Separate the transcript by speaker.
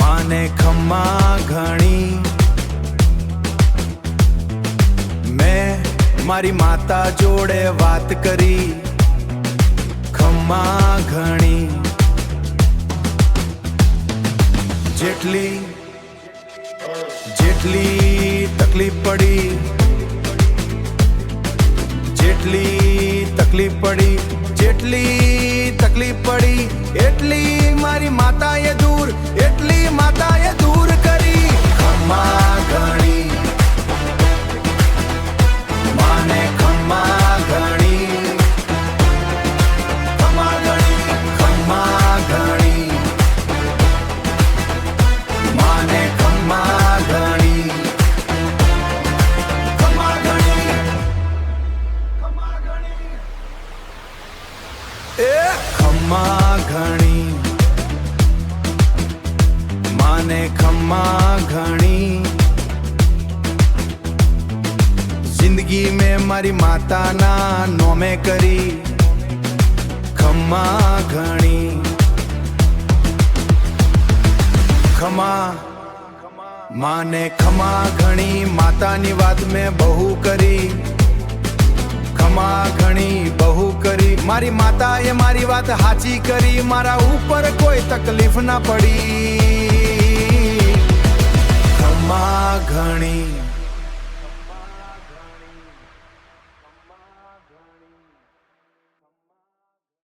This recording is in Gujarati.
Speaker 1: માને ખમ્મા ઘણી મેં મારી માતા જોડે વાત કરી ખમ્મા ઘણી જેટલી તકલીફ પડી જેટલી તકલીફ પડી એટલી મારી માતાએ દૂર કરી ખમ્મા ઘણી માને ખમ્મા ઘણી ખમ્મા ઘણી માને ખમ્મા ઘણી ખમ્મા ઘણી માને ખમ્મા ઘણી જિંદગી મેં મારી માતાના નોમે કરી ખમ્મા ઘણી ખમા માને ખમા ઘણી માતાની વાત મેં બહુ કરી ખમા ઘણી બહુ કરી મારી માતાએ મારી વાત સાચી કરી મારા ઉપર કોઈ તકલીફ ના પડી ખમા ઘણી